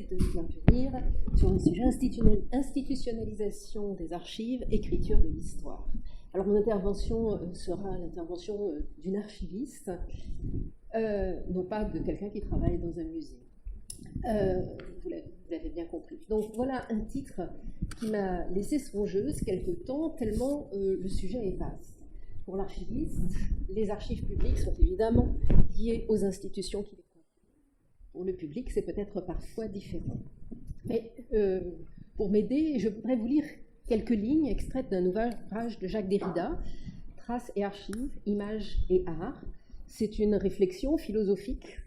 proposé d'intervenir sur le sujet institutionnalisation des archives, écriture de l'histoire. Alors mon intervention sera l'intervention d'une archiviste, non pas de quelqu'un qui travaille dans un musée. Vous l'avez bien compris. Donc voilà un titre qui m'a laissé songeuse quelque temps, tellement le sujet est vaste. Pour l'archiviste, les archives publiques sont évidemment liées aux institutions qui les comprennent. Pour le public, c'est peut-être parfois différent. Mais pour m'aider, je voudrais vous lire quelques lignes extraites d'un ouvrage de Jacques Derrida, Traces et archives, images et art. C'est une réflexion philosophique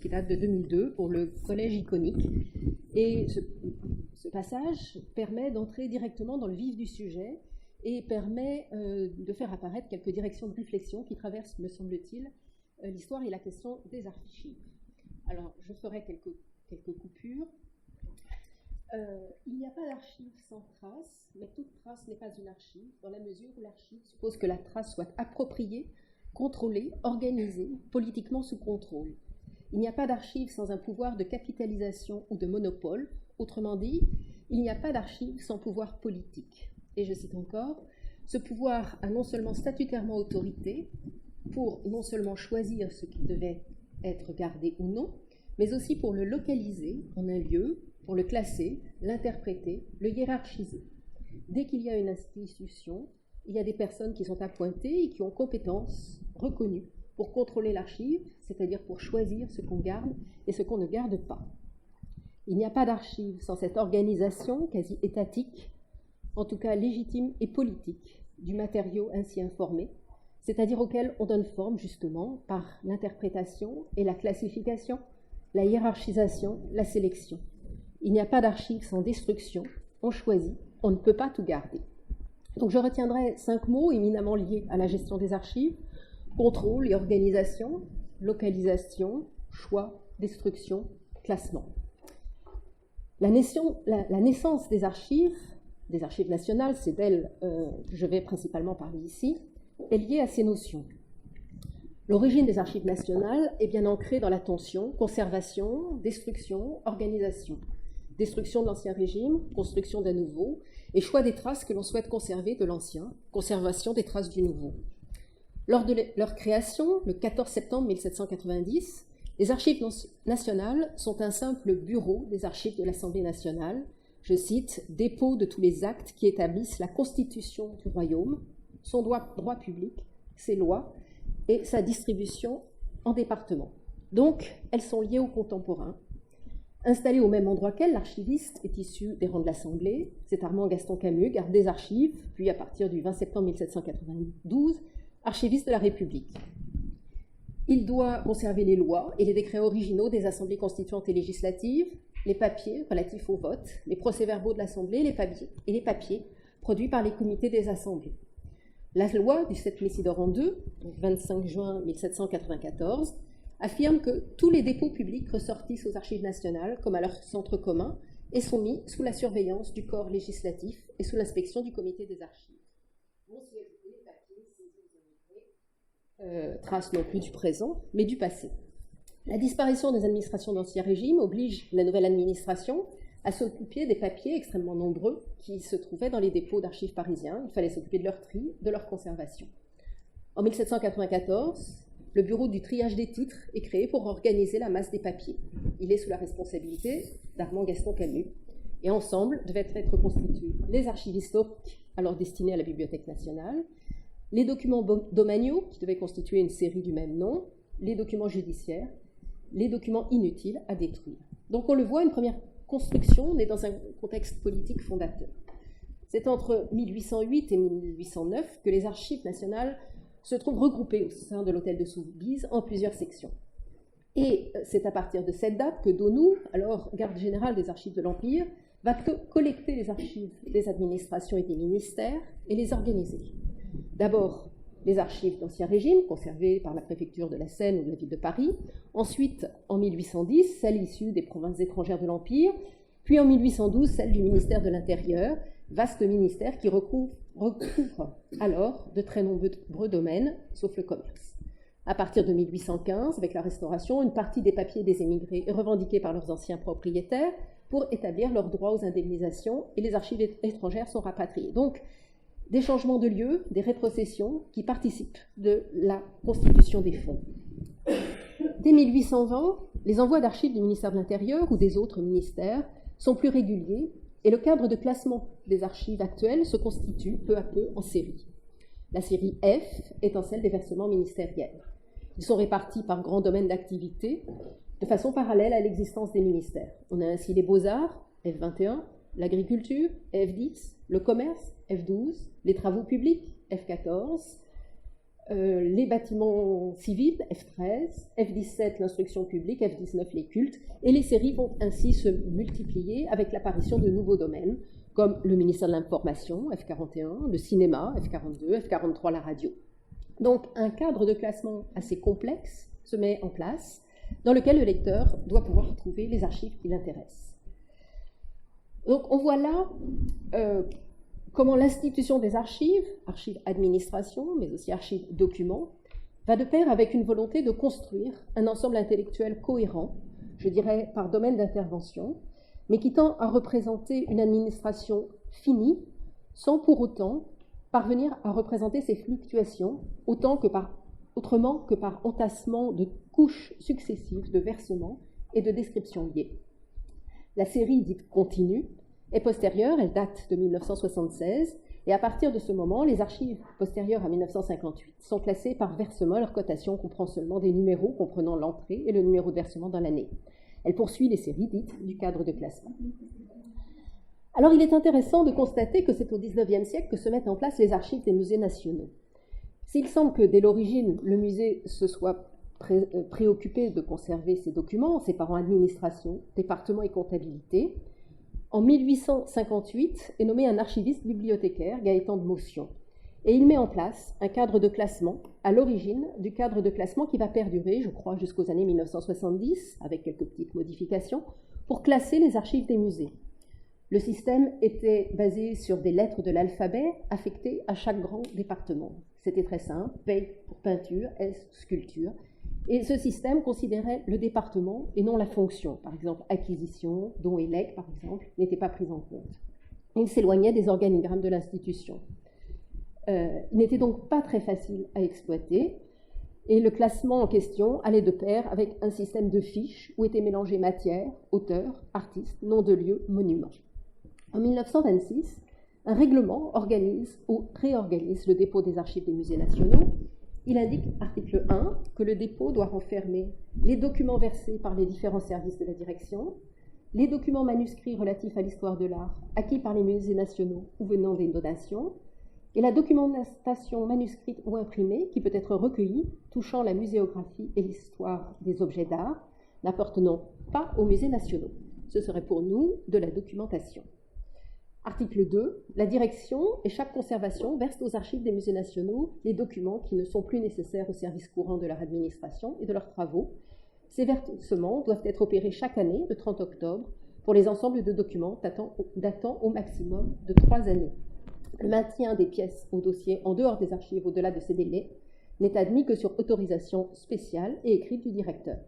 qui date de 2002 pour le Collège iconique. Et ce passage permet d'entrer directement dans le vif du sujet et permet de faire apparaître quelques directions de réflexion qui traversent, me semble-t-il, l'histoire et la question des archives. Alors, je ferai quelques coupures. Il n'y a pas d'archive sans trace, mais toute trace n'est pas une archive, dans la mesure où l'archive suppose que la trace soit appropriée, contrôlée, organisée, politiquement sous contrôle. Il n'y a pas d'archive sans un pouvoir de capitalisation ou de monopole. Autrement dit, il n'y a pas d'archive sans pouvoir politique. Et je cite encore, ce pouvoir a non seulement statutairement autorité pour non seulement choisir ce qui devait être gardé ou non, mais aussi pour le localiser en un lieu, pour le classer, l'interpréter, le hiérarchiser. Dès qu'il y a une institution, il y a des personnes qui sont appointées et qui ont compétences reconnues pour contrôler l'archive, c'est-à-dire pour choisir ce qu'on garde et ce qu'on ne garde pas. Il n'y a pas d'archive sans cette organisation quasi étatique, en tout cas légitime et politique, du matériau ainsi informé, c'est-à-dire auquel on donne forme justement par l'interprétation et la classification, la hiérarchisation, la sélection. Il n'y a pas d'archive sans destruction, on choisit, on ne peut pas tout garder. Donc je retiendrai 5 mots éminemment liés à la gestion des archives: contrôle et organisation, localisation, choix, destruction, classement. La naissance des archives nationales, c'est d'elles que je vais principalement parler ici, est liée à ces notions. L'origine des archives nationales est bien ancrée dans la tension, conservation, destruction, organisation. Destruction de l'ancien régime, construction d'un nouveau, et choix des traces que l'on souhaite conserver de l'ancien, conservation des traces du nouveau. Lors de leur création, le 14 septembre 1790, les archives nationales sont un simple bureau des archives de l'Assemblée nationale, je cite, « dépôt de tous les actes qui établissent la constitution du royaume, son droit public, ses lois et sa distribution en départements. » Donc, elles sont liées aux contemporains. Installé au même endroit qu'elle, l'archiviste est issu des rangs de l'Assemblée. C'est Armand Gaston Camus, garde des archives, puis à partir du 20 septembre 1792, archiviste de la République. Il doit conserver les lois et les décrets originaux des assemblées constituantes et législatives, les papiers relatifs au vote, les procès-verbaux de l'Assemblée et les papiers produits par les comités des assemblées. La loi du 7 Messidor en 2, 25 juin 1794, affirme que tous les dépôts publics ressortissent aux archives nationales comme à leur centre commun et sont mis sous la surveillance du corps législatif et sous l'inspection du comité des archives. Trace non plus du présent, mais du passé. La disparition des administrations d'Ancien Régime oblige la nouvelle administration à s'occuper des papiers extrêmement nombreux qui se trouvaient dans les dépôts d'archives parisiens. Il fallait s'occuper de leur tri, de leur conservation. En 1794, le bureau du triage des titres est créé pour organiser la masse des papiers. Il est sous la responsabilité d'Armand Gaston Camus. Et ensemble devaient être constitués les archives historiques, alors destinées à la Bibliothèque nationale, les documents domaniaux, qui devaient constituer une série du même nom, les documents judiciaires, les documents inutiles à détruire. Donc on le voit, une première construction née dans un contexte politique fondateur. C'est entre 1808 et 1809 que les archives nationales se trouvent regroupées au sein de l'hôtel de Soubise en plusieurs sections. Et c'est à partir de cette date que Daunou, alors garde général des archives de l'Empire, va collecter les archives des administrations et des ministères et les organiser. D'abord, les archives d'Ancien Régime, conservées par la préfecture de la Seine ou de la ville de Paris. Ensuite, en 1810, celles issues des provinces étrangères de l'Empire. Puis en 1812, celles du ministère de l'Intérieur, vaste ministère qui recouvre alors de très nombreux domaines, sauf le commerce. À partir de 1815, avec la Restauration, une partie des papiers des émigrés est revendiquée par leurs anciens propriétaires pour établir leurs droits aux indemnisations et les archives étrangères sont rapatriées. Donc, des changements de lieu, des rétrocessions qui participent de la constitution des fonds. Dès 1820, les envois d'archives du ministère de l'Intérieur ou des autres ministères sont plus réguliers et le cadre de classement des archives actuelles se constitue peu à peu en série. La série F étant celle des versements ministériels. Ils sont répartis par grands domaines d'activité de façon parallèle à l'existence des ministères. On a ainsi les beaux-arts, F21, l'agriculture, F10, le commerce, F12, les travaux publics, F14, les bâtiments civils, F13, F17, l'instruction publique, F19, les cultes, et les séries vont ainsi se multiplier avec l'apparition de nouveaux domaines, comme le ministère de l'Information, F41, le cinéma, F42, F43, la radio. Donc, un cadre de classement assez complexe se met en place, dans lequel le lecteur doit pouvoir trouver les archives qui l'intéressent. Donc, on voit là comment l'institution des archives, archives administration, mais aussi archives documents, va de pair avec une volonté de construire un ensemble intellectuel cohérent, je dirais par domaine d'intervention, mais qui tend à représenter une administration finie, sans pour autant parvenir à représenter ces fluctuations autrement que par entassement de couches successives de versements et de descriptions liées. La série dite continue est postérieure, elle date de 1976, et à partir de ce moment, les archives postérieures à 1958 sont classées par versement. Leur cotation comprend seulement des numéros comprenant l'entrée et le numéro de versement dans l'année. Elle poursuit les séries dites du cadre de classement. Alors, il est intéressant de constater que c'est au XIXe siècle que se mettent en place les archives des musées nationaux. S'il semble que dès l'origine, le musée se soit préoccupé de conserver ses documents, séparant administration, département et comptabilité, en 1858 est nommé un archiviste bibliothécaire, Gaëtan de Motion, et il met en place un cadre de classement à l'origine du cadre de classement qui va perdurer, je crois, jusqu'aux années 1970, avec quelques petites modifications, pour classer les archives des musées. Le système était basé sur des lettres de l'alphabet affectées à chaque grand département. C'était très simple, P pour peinture, S sculpture. Et ce système considérait le département et non la fonction. Par exemple, acquisition, dons et legs, par exemple, n'étaient pas pris en compte. Il s'éloignait des organigrammes de l'institution. Il n'était donc pas très facile à exploiter. Et le classement en question allait de pair avec un système de fiches où étaient mélangées matière, auteur, artiste, nom de lieu, monument. En 1926, un règlement organise ou réorganise le dépôt des archives des musées nationaux. Il indique, article 1, que le dépôt doit renfermer les documents versés par les différents services de la direction, les documents manuscrits relatifs à l'histoire de l'art acquis par les musées nationaux ou venant des donations, et la documentation manuscrite ou imprimée qui peut être recueillie touchant la muséographie et l'histoire des objets d'art n'appartenant pas aux musées nationaux. Ce serait pour nous de la documentation. Article 2. La direction et chaque conservation versent aux archives des musées nationaux les documents qui ne sont plus nécessaires au service courant de leur administration et de leurs travaux. Ces versements doivent être opérés chaque année, le 30 octobre, pour les ensembles de documents datant au maximum de 3 années. Le maintien des pièces au dossier en dehors des archives au-delà de ces délais n'est admis que sur autorisation spéciale et écrite du directeur.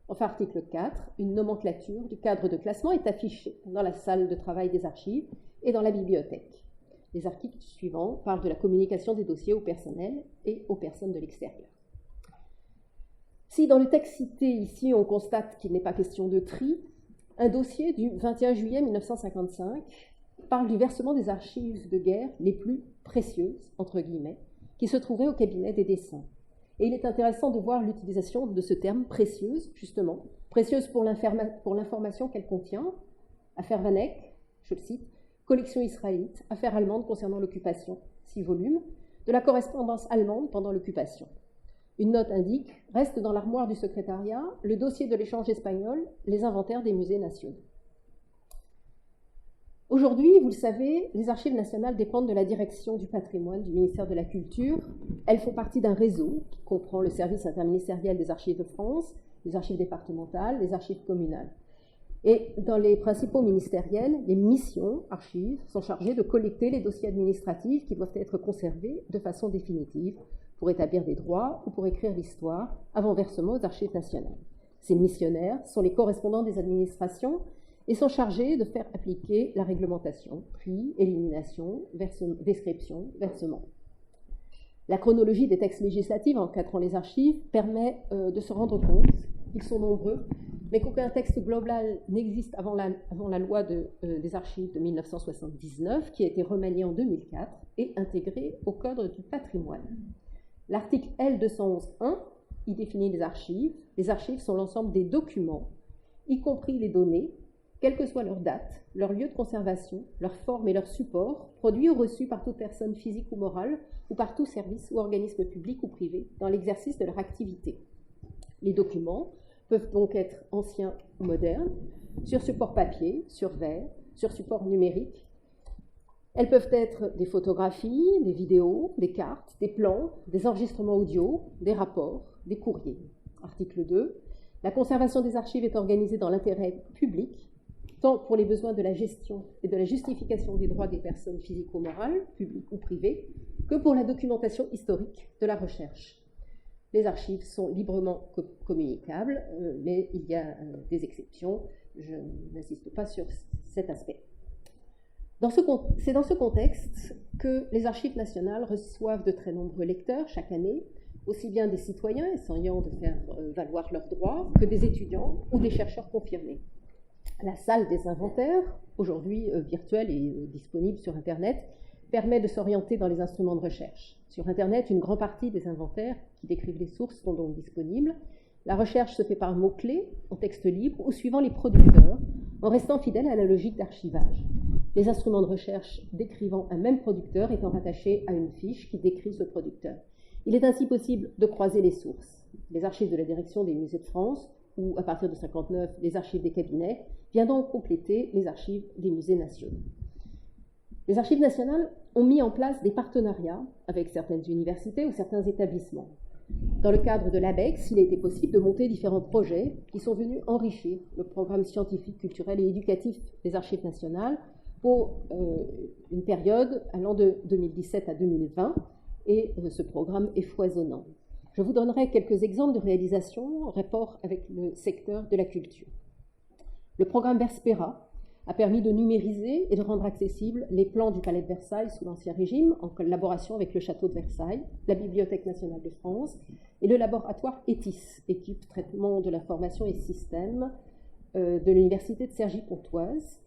Enfin, article 4, une nomenclature du cadre de classement est affichée dans la salle de travail des archives et dans la bibliothèque. Les articles suivants parlent de la communication des dossiers au personnel et aux personnes de l'extérieur. Si dans le texte cité ici, on constate qu'il n'est pas question de tri, un dossier du 21 juillet 1955 parle du versement des archives de guerre les plus précieuses, entre guillemets, qui se trouvaient au cabinet des dessins. Et il est intéressant de voir l'utilisation de ce terme « précieuse », justement, précieuse pour l'information qu'elle contient. Affaire Van Eyck, je le cite, collection israélite, affaire allemande concernant l'occupation, 6 volumes, de la correspondance allemande pendant l'occupation. Une note indique, reste dans l'armoire du secrétariat, le dossier de l'échange espagnol, les inventaires des musées nationaux. Aujourd'hui, vous le savez, les archives nationales dépendent de la direction du patrimoine du ministère de la Culture. Elles font partie d'un réseau qui comprend le service interministériel des archives de France, les archives départementales, les archives communales. Et dans les principaux ministériels, les missions archives sont chargées de collecter les dossiers administratifs qui doivent être conservés de façon définitive pour établir des droits ou pour écrire l'histoire, avant versement aux archives nationales. Ces missionnaires sont les correspondants des administrations et sont chargés de faire appliquer la réglementation, tri, élimination, description, versement. La chronologie des textes législatifs encadrant les archives permet de se rendre compte qu'ils sont nombreux, mais qu'aucun texte global n'existe avant la loi des archives de 1979, qui a été remaniée en 2004 et intégrée au Code du patrimoine. L'article L211.1 y définit les archives. Les archives sont l'ensemble des documents, y compris les données, quelle que soit leur date, leur lieu de conservation, leur forme et leur support, produits ou reçus par toute personne physique ou morale, ou par tout service ou organisme public ou privé, dans l'exercice de leur activité. Les documents peuvent donc être anciens ou modernes, sur support papier, sur verre, sur support numérique. Elles peuvent être des photographies, des vidéos, des cartes, des plans, des enregistrements audio, des rapports, des courriers. Article 2. La conservation des archives est organisée dans l'intérêt public, tant pour les besoins de la gestion et de la justification des droits des personnes physiques ou morales, publiques ou privées, que pour la documentation historique de la recherche. Les archives sont librement communicables, mais il y a des exceptions. Je n'insiste pas sur cet aspect. C'est dans ce contexte que les archives nationales reçoivent de très nombreux lecteurs chaque année, aussi bien des citoyens essayant de faire valoir leurs droits que des étudiants ou des chercheurs confirmés. La salle des inventaires, aujourd'hui virtuelle et disponible sur Internet, permet de s'orienter dans les instruments de recherche. Sur Internet, une grande partie des inventaires qui décrivent les sources sont donc disponibles. La recherche se fait par mots-clés, en texte libre ou suivant les producteurs, en restant fidèle à la logique d'archivage. Les instruments de recherche décrivant un même producteur étant rattachés à une fiche qui décrit ce producteur. Il est ainsi possible de croiser les sources. Les archives de la direction des musées de France, ou à partir de 1959, les archives des cabinets, viennent donc compléter les archives des musées nationaux. Les archives nationales ont mis en place des partenariats avec certaines universités ou certains établissements. Dans le cadre de l'ABEX, il a été possible de monter différents projets qui sont venus enrichir le programme scientifique, culturel et éducatif des archives nationales pour une période allant de 2017 à 2020, et ce programme est foisonnant. Je vous donnerai quelques exemples de réalisations en rapport avec le secteur de la culture. Le programme Verspera a permis de numériser et de rendre accessibles les plans du Palais de Versailles sous l'Ancien Régime, en collaboration avec le Château de Versailles, la Bibliothèque nationale de France et le laboratoire ETIS, équipe traitement de l'information et système de l'Université de Cergy-Pontoise,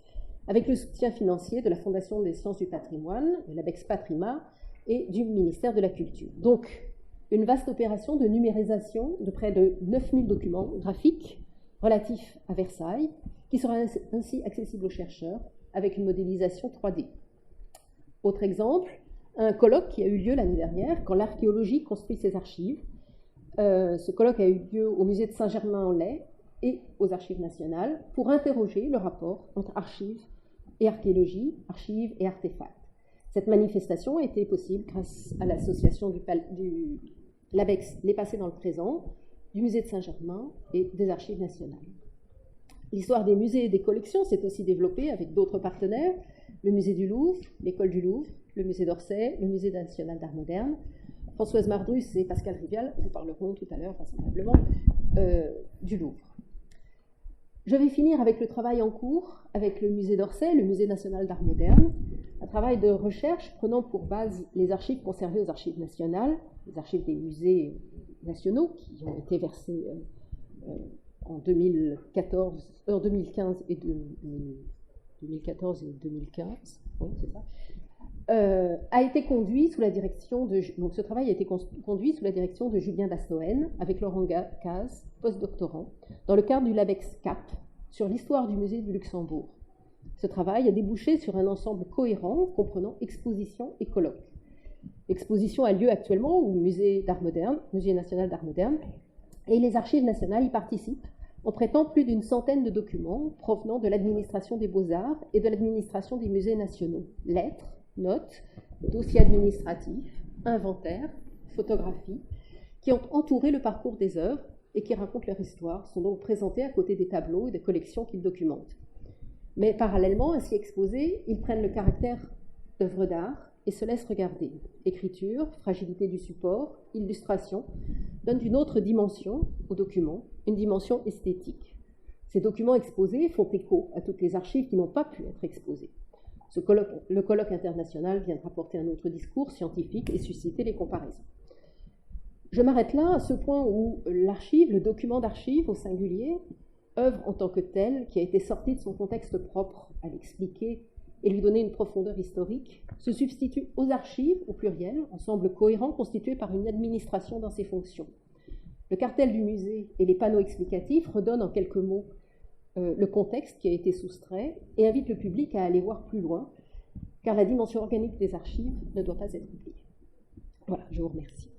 avec le soutien financier de la Fondation des sciences du patrimoine, de l'ABEX Patrima et du ministère de la Culture. Donc, une vaste opération de numérisation de près de 9000 documents graphiques relatifs à Versailles, qui sera ainsi accessible aux chercheurs avec une modélisation 3D. Autre exemple, un colloque qui a eu lieu l'année dernière, quand l'archéologie construit ses archives. Ce colloque a eu lieu au musée de Saint-Germain-en-Laye et aux archives nationales pour interroger le rapport entre archives et archéologie, archives et artefacts. Cette manifestation a été possible grâce à l'association de l'ABEX Les Passés dans le Présent, du musée de Saint-Germain et des archives nationales. L'histoire des musées et des collections s'est aussi développée avec d'autres partenaires, le musée du Louvre, l'école du Louvre, le musée d'Orsay, le musée national d'art moderne. Françoise Mardrus et Pascal Rivial vous parleront tout à l'heure vraisemblablement du Louvre. Je vais finir avec le travail en cours avec le musée d'Orsay, le musée national d'art moderne, un travail de recherche prenant pour base les archives conservées aux archives nationales, les archives des musées nationaux qui ont été versées en 2015 et 2015, oui, c'est ça, a été conduit sous la direction de, donc ce travail a été conduit sous la direction de Julien Dastoen avec Laurent Caz, postdoctorant, dans le cadre du LABEX CAP sur l'histoire du musée du Luxembourg. Ce travail a débouché sur un ensemble cohérent comprenant exposition et colloques. L'exposition a lieu actuellement au musée d'art moderne, Musée national d'art moderne, et les archives nationales y participent en prêtant plus d'une centaine de documents provenant de l'administration des beaux-arts et de l'administration des musées nationaux. Lettres, notes, dossiers administratifs, inventaires, photographies, qui ont entouré le parcours des œuvres et qui racontent leur histoire, sont donc présentés à côté des tableaux et des collections qu'ils documentent. Mais parallèlement, ainsi exposés, ils prennent le caractère d'œuvres d'art et se laisse regarder. Écriture, fragilité du support, illustration donnent une autre dimension aux documents, une dimension esthétique. Ces documents exposés font écho à toutes les archives qui n'ont pas pu être exposées. Le colloque international vient rapporter un autre discours scientifique et susciter les comparaisons. Je m'arrête là, à ce point où l'archive, le document d'archive au singulier, œuvre en tant que tel, qui a été sorti de son contexte propre à l'expliquer et lui donner une profondeur historique, se substitue aux archives, au pluriel, ensemble cohérent constitué par une administration dans ses fonctions. Le cartel du musée et les panneaux explicatifs redonnent en quelques mots le contexte qui a été soustrait et invitent le public à aller voir plus loin, car la dimension organique des archives ne doit pas être oubliée. Voilà, je vous remercie.